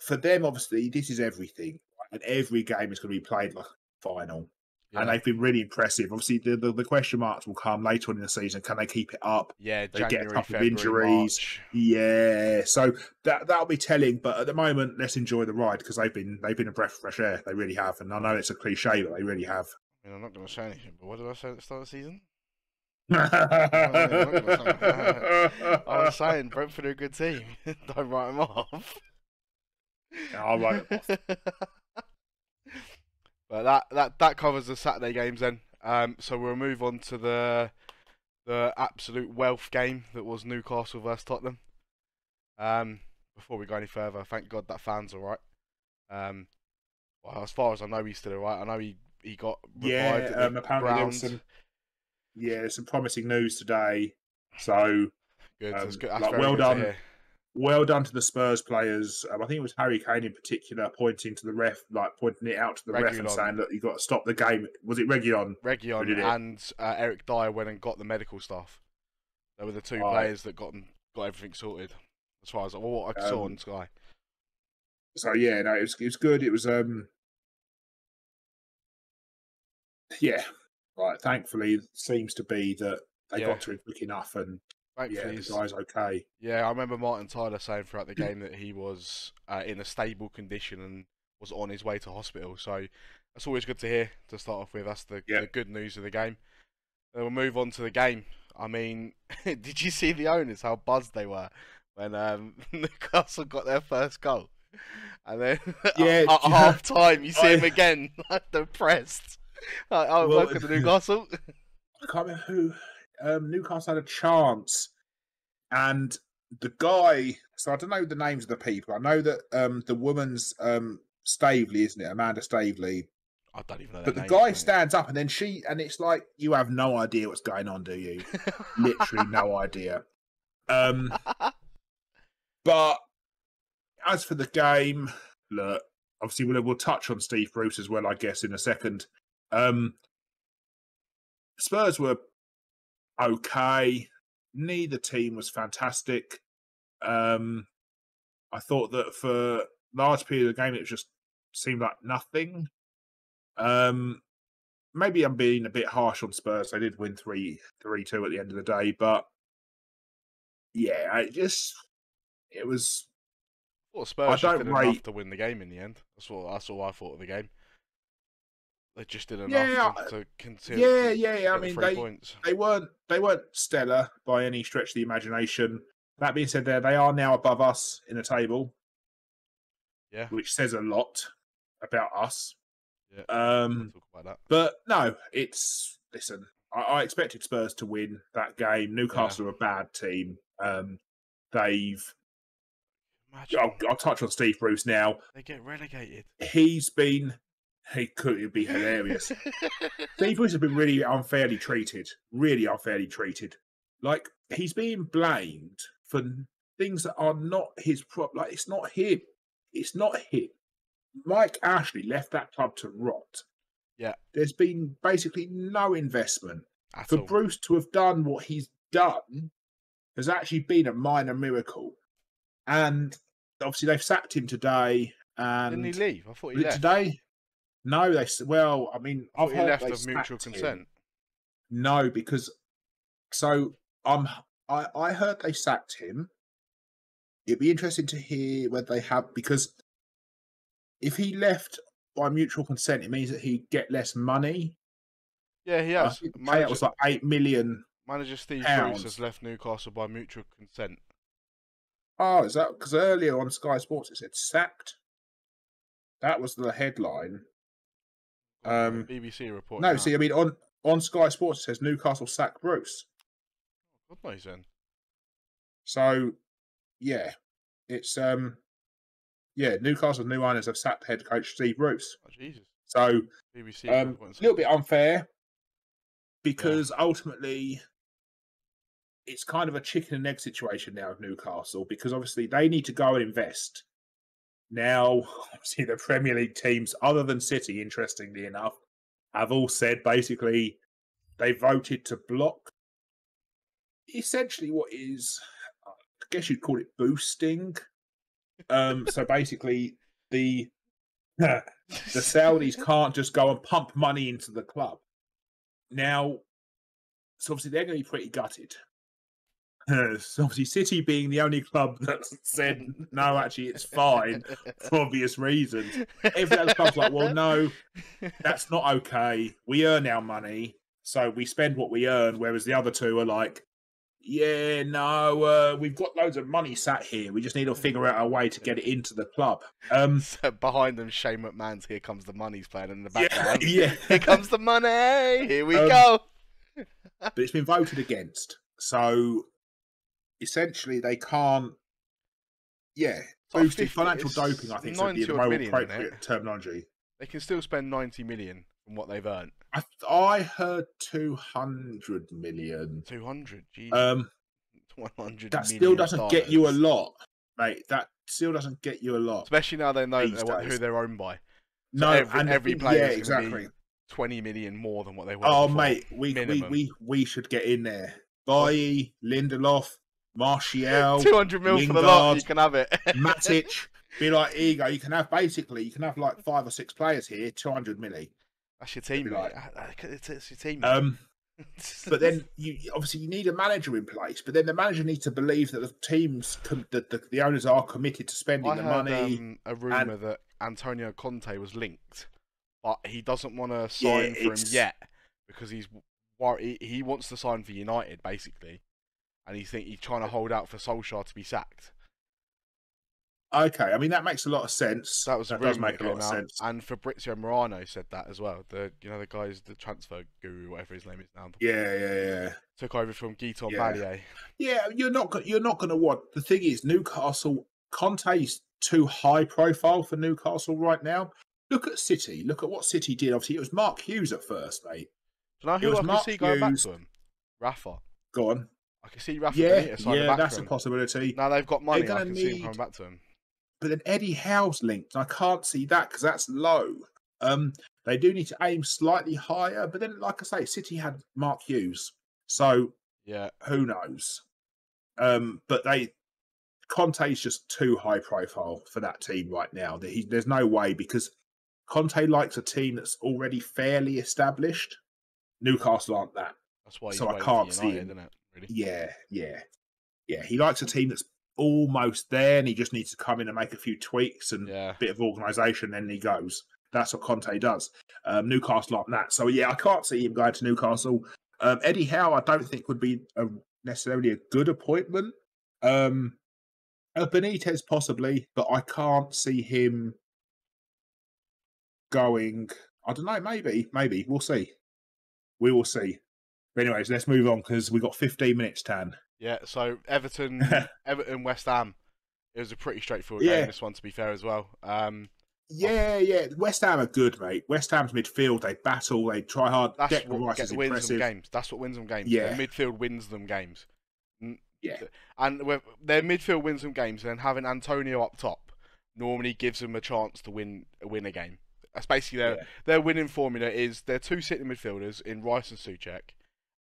for them, obviously, this is everything. And every game is going to be played like a final. and they've been really impressive. Obviously, the question marks will come later on in the season. Can they keep it up? Yeah, they January, get a couple February, of injuries. March. Yeah, so that'll be telling. But at the moment, let's enjoy the ride because they've been a breath of fresh air. They really have, and I know it's a cliche, but they really have. I mean, I'm not going to say anything, but what did I say at the start of the season? I was saying Brentford are a good team. Don't write them off. I'll write them off. But that covers the Saturday games then. So we'll move on to the absolute wealth game that was Newcastle versus Tottenham. Before we go any further, thank God that fan's alright. Well, as far as I know, he's still alright. I know he got revived at the apparently there's some promising news today. So good. That's good. That's well done. Well done to the Spurs players. I think it was Harry Kane in particular pointing to the ref, pointing it out to the ref and saying that you got to stop the game. Was it Reguilon? Reguilon and Eric Dyer went and got the medical stuff. They were the two players that got everything sorted, as far as what I saw on Sky. So yeah, no, it was good. It was thankfully, it seems to be that they got to him quick enough, and the guy's okay. Yeah, I remember Martin Tyler saying throughout the game that he was in a stable condition and was on his way to hospital. So that's always good to hear to start off with. That's the good news of the game. Then we'll move on to the game. I mean, did you see the owners, how buzzed they were when Newcastle got their first goal? And then at half time, you see him again, depressed. Welcome to Newcastle. I can't remember who. Newcastle had a chance, and the guy. So I don't know the names of the people. I know that the woman's Staveley, isn't it? Amanda Staveley. I don't even know. But the guy stands up, and then and it's like you have no idea what's going on, do you? Literally no idea. But as for the game, look, obviously we'll touch on Steve Bruce as well, I guess, in a second. Spurs were okay. Neither team was fantastic. I thought that for large period of the game, it just seemed like nothing. Maybe I'm being a bit harsh on Spurs. They did win 3-2 at the end of the day, but yeah, it was. Well, Spurs just did enough to win the game in the end. That's all I thought of the game. They just did enough to continue. Yeah. I mean, they weren't stellar by any stretch of the imagination. That being said, they are now above us in the table. Yeah, which says a lot about us. Yeah, we'll talk about that. But no, listen. I expected Spurs to win that game. Newcastle are a bad team. I'll touch on Steve Bruce now. They get relegated. He could be hilarious. Steve Bruce has been really unfairly treated. Really unfairly treated. Like, he's being blamed for things that are not his problem. Like, it's not him. It's not him. Mike Ashley left that club to rot. Yeah. There's been basically no investment. For Bruce to have done what he's done has actually been a minor miracle. And obviously they've sacked him today. And didn't he leave? I thought he left. Today? No, I mean, I've heard he left of mutual consent. No, because I heard they sacked him. It'd be interesting to hear whether they have, because if he left by mutual consent, it means that he'd get less money. Yeah, he has. It was like £8 million. Manager Steve Bruce has left Newcastle by mutual consent. Oh, is that because earlier on Sky Sports it said sacked? That was the headline. BBC report. No, see, I mean, on Sky Sports it says Newcastle sacked Bruce. God knows then. So, yeah, it's Newcastle new owners have sacked head coach Steve Bruce. Oh, Jesus. So, BBC a little bit unfair because ultimately it's kind of a chicken and egg situation now with Newcastle, because obviously they need to go and invest. Now, obviously, the Premier League teams, other than City, interestingly enough, have all said basically they voted to block essentially what is, I guess you'd call it boosting. So basically, the The Saudis can't just go and pump money into the club. Now, so obviously they're going to be pretty gutted. So obviously City being the only club that said, no, actually, it's fine for obvious reasons. Every other club's like, well, no, that's not okay. We earn our money, so we spend what we earn, whereas the other two are like, yeah, no, we've got loads of money sat here. We just need to figure out a way to get it into the club. So behind them, Shane McMahon's "Here Comes the Money's" playing in the background. Yeah. Here comes the money. Here we go. But it's been voted against, so essentially they can't. Yeah, boosted financial doping. I think is the more appropriate terminology. They can still spend 90 million from what they've earned. I heard 200 million. 200, geez. 100 that still doesn't get you a lot, mate. That still doesn't get you a lot. Especially now they know who they're owned by. So no, every player is exactly 20 million more than what they were. Oh, before, mate, we should get in there. Bailly, Lindelof, Martial, 200 mil Lingard, for the lot. You can have it. Matic. Be like, here you go. You can have like 5 or 6 players here. 200 milli. That's your team, mate. It's your team. But then you need a manager in place. But then the manager needs to believe that the teams, the owners are committed to spending the money. A rumor that Antonio Conte was linked, but he doesn't want to sign for him yet because he's worried. He wants to sign for United basically, and he's trying to hold out for Solskjaer to be sacked. Okay, I mean that makes a lot of sense. That does make a lot of sense. And Fabrizio Morano said that as well. The guy's the transfer guru, whatever his name is now. Yeah. Took over from Guiton Ballier. Yeah, you're not going to want. The thing is, Newcastle, Conte's too high profile for Newcastle right now. Look at City. Look at what City did. Obviously, it was Mark Hughes at first, mate. Do you know who I can see going back to him? Rafa. Go on. I can see Rafa. Yeah, that's a possibility. Now they've got money. I can see him coming back to him. But then Eddie Howe's linked. I can't see that because that's low. They do need to aim slightly higher. But then, like I say, City had Mark Hughes. So, yeah, who knows? But Conte's just too high profile for that team right now. There's no way because Conte likes a team that's already fairly established. Newcastle aren't that. That's why. So I can't see him. Isn't it? Really? Yeah. He likes a team that's almost there, and he just needs to come in and make a few tweaks and a bit of organisation, then he goes. That's what Conte does. Newcastle aren't that. So, yeah, I can't see him going to Newcastle. Eddie Howe, I don't think would be necessarily a good appointment. Benitez, possibly, but I can't see him going. I don't know, maybe. We'll see. We will see. But anyways, let's move on because we've got 15 minutes, Tan. Yeah, so Everton, West Ham. It was a pretty straightforward game, this one, to be fair, as well. West Ham are good, mate. West Ham's midfield, they battle, they try hard. That's what wins them games. That's what wins them games. Yeah. Their midfield wins them games. Yeah. And their midfield wins them games, and then having Antonio up top normally gives them a chance to win a game. That's basically their winning formula is their 2 sitting midfielders in Rice and Souček,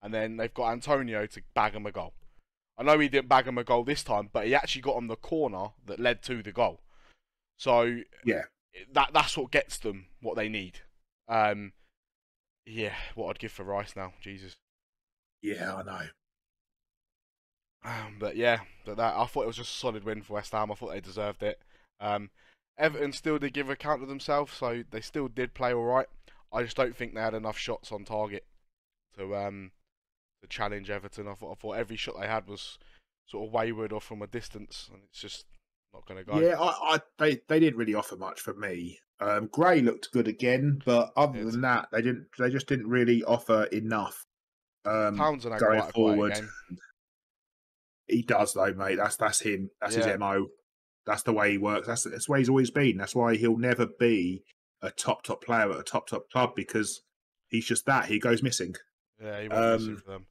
and then they've got Antonio to bag them a goal. I know he didn't bag him a goal this time, but he actually got on the corner that led to the goal. So that's what gets them what they need. What I'd give for Rice now, Jesus. Yeah, I know. But I thought it was just a solid win for West Ham. I thought they deserved it. Everton still did give account of themselves, so they still did play all right. I just don't think they had enough shots on target to challenge Everton. I thought every shot they had was sort of wayward or from a distance, and it's just not going to go. Yeah, they didn't really offer much for me. Gray looked good again, but other than that, they just didn't really offer enough. Townsend going forward. He does though, mate. That's him. That's his MO. That's the way he works. That's the way he's always been. That's why he'll never be a top player at a top club because he's just that. He goes missing. Yeah, he won't missing for them.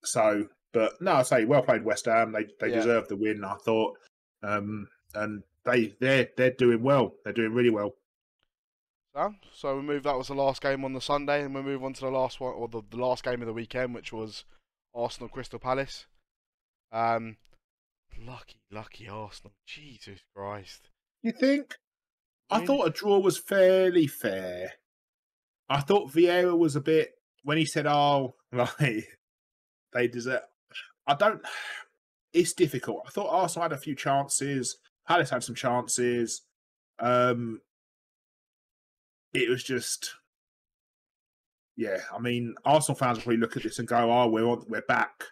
So, but no, I say well played West Ham. They deserve the win, I thought, and they're doing well. They're doing really well. So we move. That was the last game on the Sunday, and we move on to the last one, or the last game of the weekend, which was Arsenal Crystal Palace. Lucky Arsenal. Jesus Christ. You think? I thought a draw was fairly fair. I thought Vieira was a bit when he said, "Oh, like they deserve." I don't. It's difficult. I thought Arsenal had a few chances. Palace had some chances. It was just, yeah. I mean, Arsenal fans will probably look at this and go, "Oh, we're back."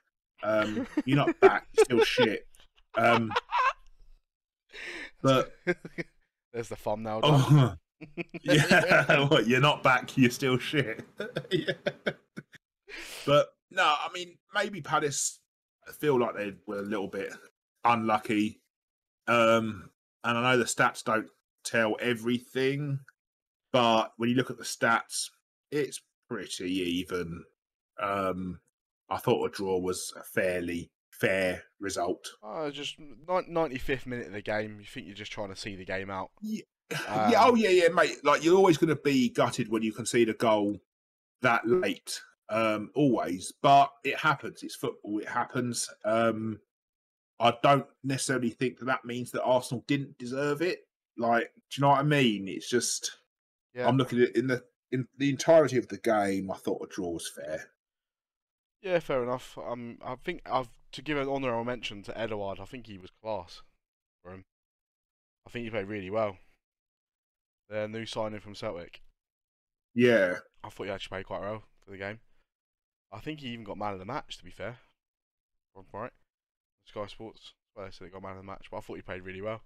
You're not back. You're still shit. But there's the thumbnail. Oh, yeah, what, you're not back. You're still shit. Yeah. But no, I mean, maybe Palace feel like they were a little bit unlucky. And I know the stats don't tell everything, but when you look at the stats, it's pretty even. I thought a draw was a fairly fair result. Just 95th minute of the game. You think you're just trying to see the game out. Yeah, yeah, mate. Like, you're always going to be gutted when you concede a goal that late. Always, but it happens. It's football. It happens. I don't necessarily think that means that Arsenal didn't deserve it. Like, do you know what I mean? It's just, yeah. I'm looking at it in the entirety of the game. I thought a draw was fair. Yeah, fair enough. I think to give an honourable mention to Edouard. I think he was class for him. I think he played really well. Their new signing from Celtic. Yeah, I thought he actually played quite well for the game. I think he even got man of the match, to be fair. Right? Sky Sports. Well, they said he got man of the match, but I thought he played really well.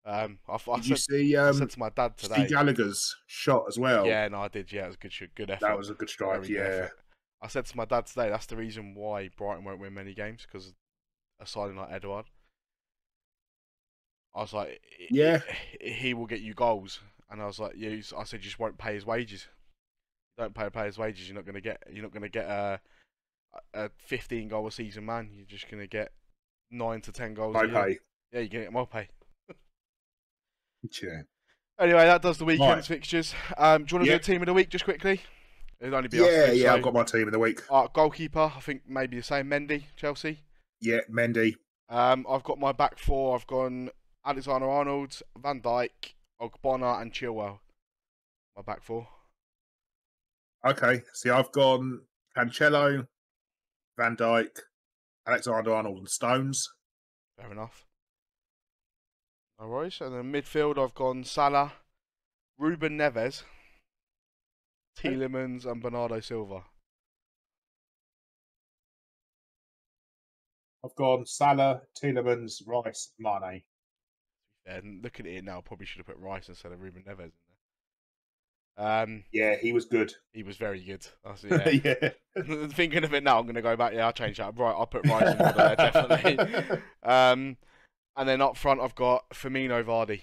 Did you see? I said to my dad today. Steve Gallagher's shot as well. Yeah, no, I did. Yeah, it was a good effort. That was a good strike. Yeah. Effort. I said to my dad today, that's the reason why Brighton won't win many games, because a signing like Edouard. I was like, yeah, he will get you goals, and I was like, I said, you just won't pay his wages. Don't pay his wages. You're not gonna get a 15 goal a season man. You're just gonna get 9 to 10 goals. High pay. Yeah, you're gonna get more pay. Yeah. Anyway, that does the weekend's fixtures. Do you want to do a team of the week just quickly? It'll only be us two, I've got my team of the week. Goalkeeper, I think maybe the same. Mendy, Chelsea. Yeah, Mendy. I've got my back four. I've gone Alexander-Arnold, Van Dijk, Ogbonna, and Chilwell. My back four. Okay, see, I've gone Cancelo, Van Dijk, Alexander-Arnold, and Stones. Fair enough. No worries. And then midfield, I've gone Salah, Ruben Neves, Tielemans, and Bernardo Silva. I've gone Salah, Tielemans, Rice, Mane. And looking at it now, I probably should have put Rice instead of Ruben Neves in there. Yeah, he was good. He was very good. Yeah. Thinking of it now, I'm going to go back. Yeah, I'll change that. Right, I'll put Rice in there, definitely. And then up front, I've got Firmino, Vardy.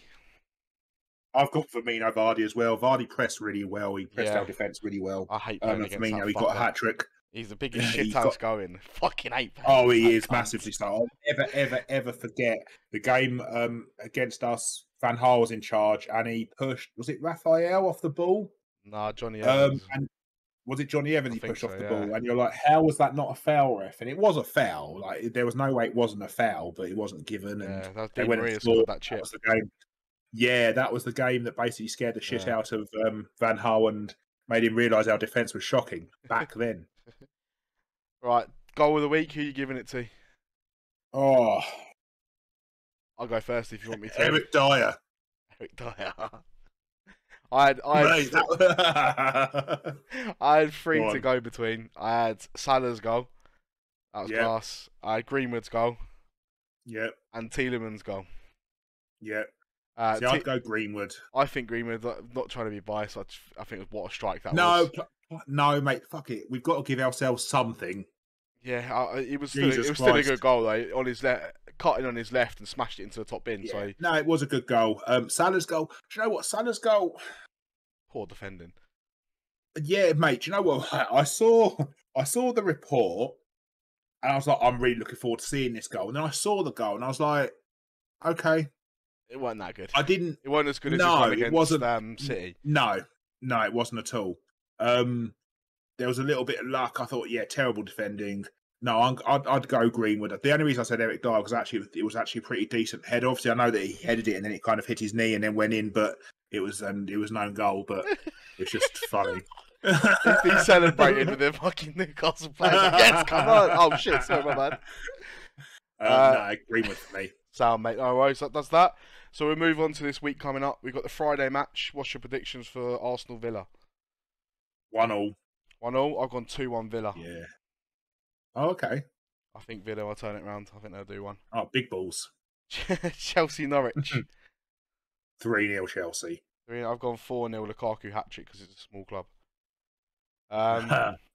I've got Firmino, Vardy as well. Vardy pressed really well. He pressed our defence really well. I hate playing against Firmino. He got a hat trick. He's the biggest shit house going. Fucking hate. Oh, he is massively so. I'll ever forget the game against us. Van Gaal was in charge, and he pushed. Was it Raphael off the ball? Nah, Johnny Evans. And was it Johnny Evans he pushed off the ball? And you're like, how was that not a foul, ref? And it was a foul. Like, there was no way it wasn't a foul, but it wasn't given. And that was Di Maria scored that chip. That was the game. Yeah, that was the game that basically scared the shit out of Van Gaal and made him realise our defence was shocking back then. Right, goal of the week. Who are you giving it to? Oh, I'll go first if you want me to. Eric Dyer. Eric Dyer. I had three to go between. I had Salah's goal. That was class. I had Greenwood's goal. Yep. And Tielemans' goal. Yep. See, I'd go Greenwood. I think Greenwood, not trying to be biased, I think what a strike that was. No, mate, fuck it. We've got to give ourselves something. Yeah, it was still a good goal, though. On his cutting on his left and smashed it into the top bin. Yeah. So no, it was a good goal. Salah's goal. Do you know what? Salah's goal. Poor defending. Yeah, mate. Do you know what? I saw the report, and I was like, I'm really looking forward to seeing this goal. And then I saw the goal, and I was like, okay. It wasn't that good. It wasn't as good as one against City. No, it wasn't at all. There was a little bit of luck. I thought, terrible defending. No, I'd go Greenwood. The only reason I said Eric Dyer was it was actually a pretty decent head. Obviously, I know that he headed it and then it kind of hit his knee and then went in, but it was no goal. But it's just funny. He celebrated with the fucking Newcastle players. Like, yes, come on! Oh shit, sorry, my bad. No, Greenwood for me. Sound, mate. No worries. That does that. So we move on to this week coming up. We've got the Friday match. What's your predictions for Arsenal Villa? 1-1. 1-1. I've gone 2-1 Villa. Yeah. Oh, okay. I think Villa will turn it around. I think they'll do one. Oh, big balls. Chelsea Norwich. 3-0 Chelsea. I've gone 4-0 Lukaku hat trick because it's a small club.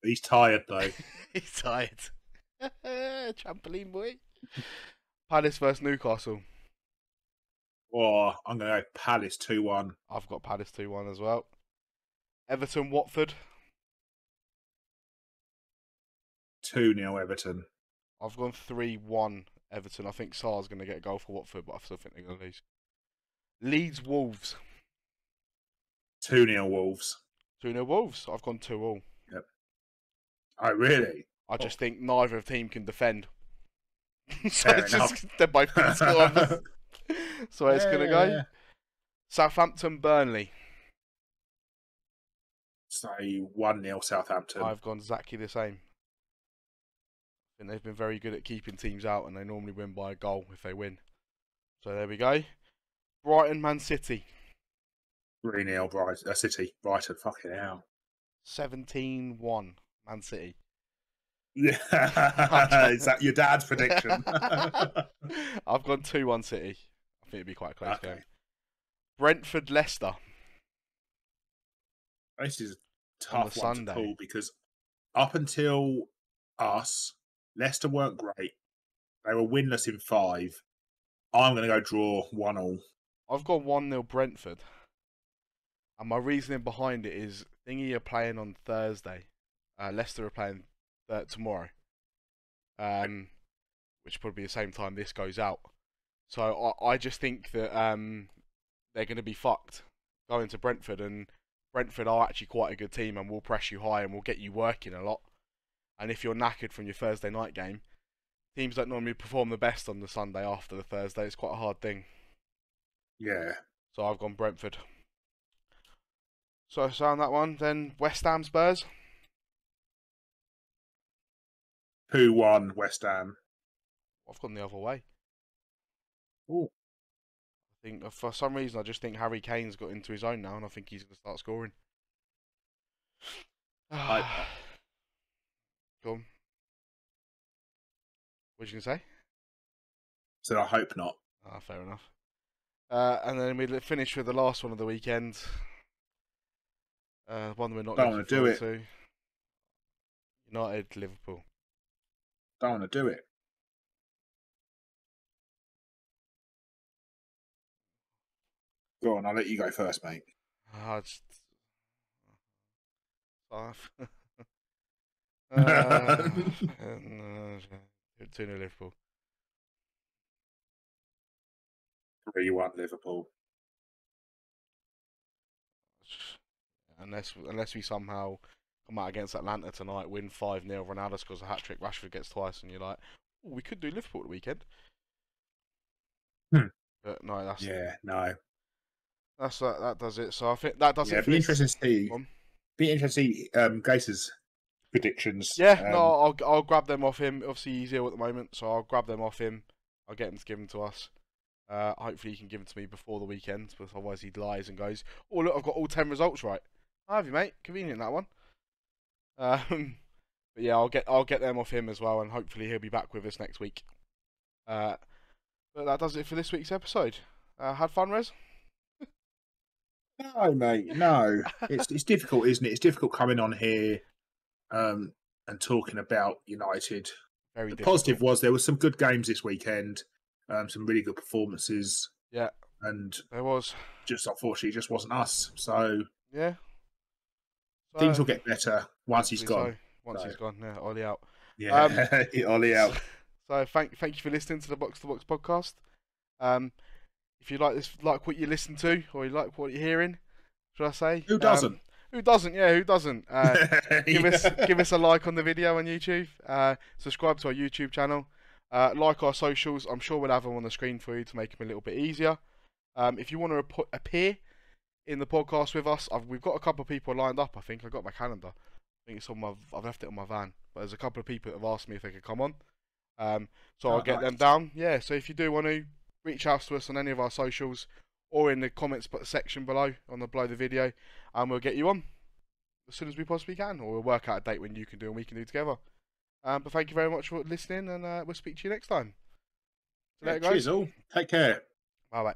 He's tired though. He's tired. Trampoline boy. Palace versus Newcastle. Oh, I'm going to go Palace 2-1. I've got Palace 2-1 as well. Everton Watford. 2-0 Everton. I've gone 3-1 Everton. I think Sar's going to get a goal for Watford, but I still think they're going to lose. Leeds Wolves. 2-0 Wolves. 2-0 Wolves. I've gone 2-2. Yep. Oh, really? I just think neither team can defend. So Fair it's enough. just they're both going to score. So it's going to go. Southampton Burnley. Say 1-0 Southampton. I've gone exactly the same. I think they've been very good at keeping teams out, and they normally win by a goal if they win. So there we go. Brighton Man City. 3-0 City. Brighton. Fucking hell. 17-1 Man City. Yeah. Is that your dad's prediction? I've gone 2-1 City. I think it'd be quite a close Okay. game. Brentford Leicester. This is a On tough the one Sunday. to call because up until us, Leicester weren't great. They were winless in 5. I'm going to go draw 1-1. I've got 1-0 Brentford. And my reasoning behind it is Thingy are playing on Thursday. Leicester are playing tomorrow. Which will probably be the same time this goes out. So I just think that they're going to be fucked going to Brentford, and Brentford are actually quite a good team and will press you high and will get you working a lot. And if you're knackered from your Thursday night game, teams don't normally perform the best on the Sunday after the Thursday. It's quite a hard thing. Yeah. So I've gone Brentford. So on that one, then West Ham Spurs. 2-1 West Ham. I've gone the other way. Ooh. I think for some reason I just think Harry Kane's got into his own now, and I think he's going to start scoring. Go on. What you gonna say? So I hope not. Ah, fair enough. And then we finish with the last one of the weekend. One we're not. Don't want to do it. To. United Liverpool. Don't want to do it. Go on, I'll let you go first, mate. Ah, just... 2-0 Liverpool. 3-1 Liverpool. Unless we somehow come out against Atlanta tonight, win 5-0, Ronaldo scores a hat-trick, Rashford gets twice, and you're like, oh, we could do Liverpool at the weekend. But no, that's... Yeah, no. That does it. So I think that does it. It'd be interesting to see. Be interesting to see Gase's predictions. Yeah, no, I'll grab them off him. Obviously, he's ill at the moment, so I'll grab them off him. I'll get him to give them to us. Hopefully, he can give them to me before the weekend, because otherwise he lies and goes, "Oh look, I've got all 10 results right." I have you, mate. Convenient that one. But yeah, I'll get them off him as well, and hopefully he'll be back with us next week. But that does it for this week's episode. Had fun, Rez? No, mate, no. It's difficult, isn't it? It's difficult coming on here and talking about United. Very the difficult. Positive was there were some good games this weekend, some really good performances. Yeah, and there was. Just unfortunately, it just wasn't us. So yeah, things will get better once he's gone. Once he's gone, yeah, Ollie out. Yeah, Ollie out. So thank you for listening to the Box2Box podcast. If you like what you listen to, or you like what you're hearing, should I say? Who doesn't? Who doesn't? Yeah, who doesn't? Give us a like on the video on YouTube. Subscribe to our YouTube channel. Like our socials. I'm sure we'll have them on the screen for you to make them a little bit easier. If you want to appear in the podcast with us, we've got a couple of people lined up. I think I got my calendar. I think it's on my. I've left it on my van. But there's a couple of people that have asked me if they could come on. So I'll get them down. Yeah. So if you do want to reach out to us on any of our socials or in the comments section below below the video, and we'll get you on as soon as we possibly can, or we'll work out a date when you can do and we can do together. But thank you very much for listening, and we'll speak to you next time. Cheers all. Take care. Bye bye.